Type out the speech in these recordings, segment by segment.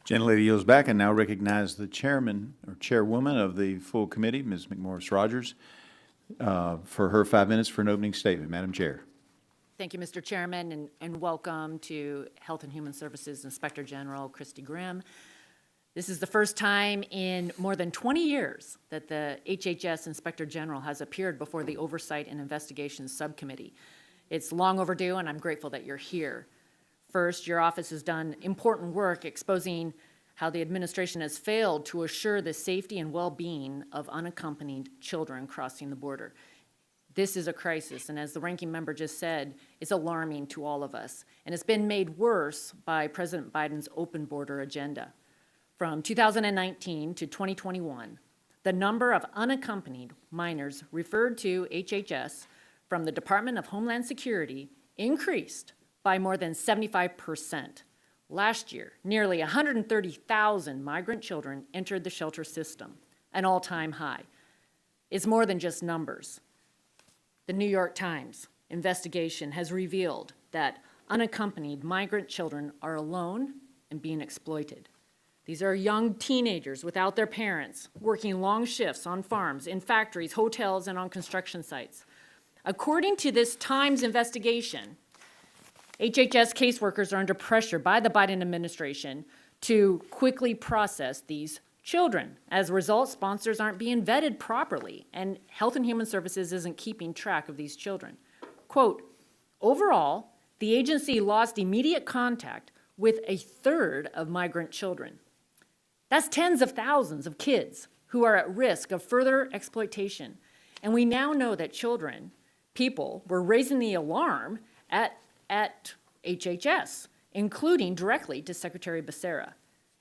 Gentlelady yields back and now recognize the chairman or chairwoman of the full committee, Ms. McMorris Rodgers, for her 5 minutes for an opening statement. Madam Chair. Thank you, Mr. Chairman, and welcome to Health and Human Services Inspector General Christy Grimm. This is the first time in more than 20 years that the HHS Inspector General has appeared before the Oversight and Investigations Subcommittee. It's long overdue, and I'm grateful that you're here. First, your office has done important work exposing how the administration has failed to assure the safety and well-being of unaccompanied children crossing the border. This is a crisis, and as the ranking member just said, it's alarming to all of us. And it's been made worse by President Biden's open border agenda. From 2019 to 2021, the number of unaccompanied minors referred to HHS from the Department of Homeland Security increased by more than 75%. Last year, nearly 130,000 migrant children entered the shelter system, an all-time high. It's more than just numbers. The New York Times investigation has revealed that unaccompanied migrant children are alone and being exploited. These are young teenagers without their parents, working long shifts on farms, in factories, hotels, and on construction sites. According to this Times investigation, HHS caseworkers are under pressure by the Biden administration to quickly process these children. As a result, sponsors aren't being vetted properly, and Health and Human Services isn't keeping track of these children. Quote, overall, the agency lost immediate contact with a third of migrant children. That's tens of thousands of kids who are at risk of further exploitation. And we now know that people were raising the alarm at HHS, including directly to Secretary Becerra.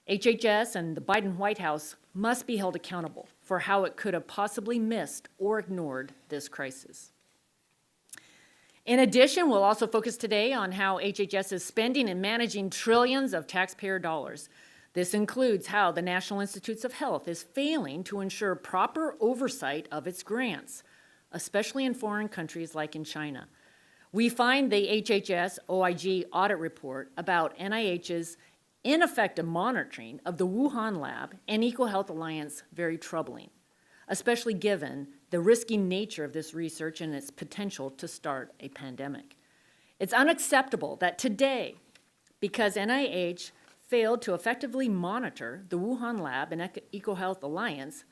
HHS and the Biden White House must be held accountable for how it could have possibly missed or ignored this crisis. In addition, we'll also focus today on how HHS is spending and managing trillions of taxpayer dollars. This includes how the National Institutes of Health is failing to ensure proper oversight of its grants, especially in foreign countries like in China. We find the HHS OIG audit report about NIH's ineffective monitoring of the Wuhan lab and EcoHealth Alliance very troubling, especially given the risky nature of this research and its potential to start a pandemic. It's unacceptable that today, because NIH failed to effectively monitor the Wuhan lab and EcoHealth Alliance,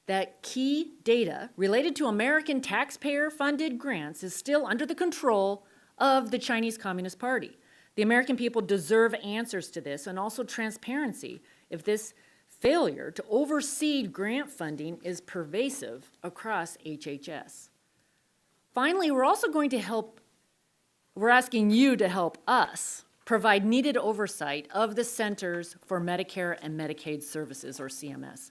that key data related to American taxpayer-funded grants is still under the control of the Chinese Communist Party. The American people deserve answers to this and also transparency if this failure to oversee grant funding is pervasive across HHS. Finally, we're asking you to help us provide needed oversight of the Centers for Medicare and Medicaid Services, or CMS.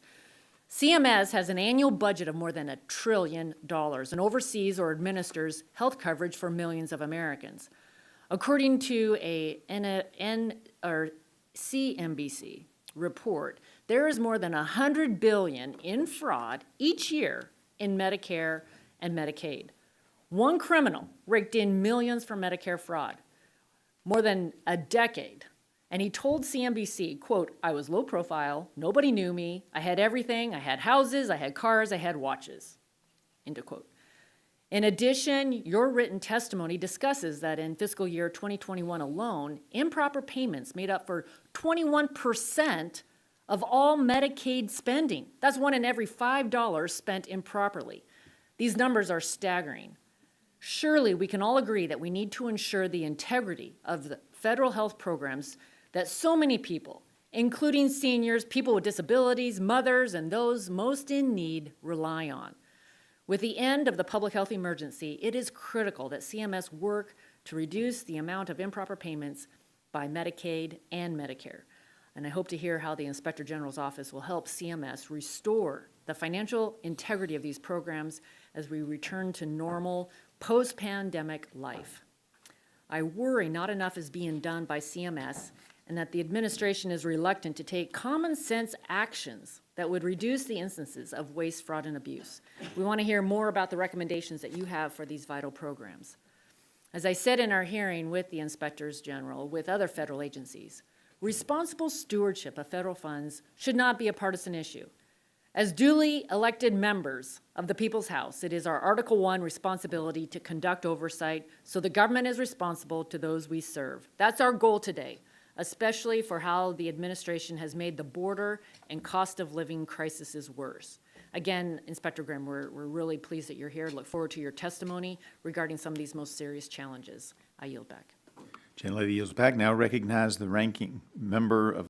CMS has an annual budget of more than $1 trillion and oversees or administers health coverage for millions of Americans. According to a CNBC report, there is more than $100 billion in fraud each year in Medicare and Medicaid. One criminal raked in millions for Medicare fraud, more than a decade. And he told CNBC, quote, I was low profile, nobody knew me, I had everything, I had houses, I had cars, I had watches, end of quote. In addition, your written testimony discusses that in fiscal year 2021 alone, improper payments made up for 21% of all Medicaid spending. That's one in every $5 spent improperly. These numbers are staggering. Surely we can all agree that we need to ensure the integrity of the federal health programs that so many people, including seniors, people with disabilities, mothers, and those most in need, rely on. With the end of the public health emergency, it is critical that CMS work to reduce the amount of improper payments by Medicaid and Medicare. And I hope to hear how the Inspector General's office will help CMS restore the financial integrity of these programs as we return to normal post-pandemic life. I worry not enough is being done by CMS and that the administration is reluctant to take common sense actions that would reduce the instances of waste, fraud, and abuse. We want to hear more about the recommendations that you have for these vital programs. As I said in our hearing with the Inspectors General, with other federal agencies, responsible stewardship of federal funds should not be a partisan issue. As duly elected members of the People's House, it is our Article I responsibility to conduct oversight so the government is responsible to those we serve. That's our goal today, especially for how the administration has made the border and cost of living crises worse. Again, Inspector Grimm, we're really pleased that you're here. Look forward to your testimony regarding some of these most serious challenges. I yield back. Gentlelady yields back. Now recognize the ranking member of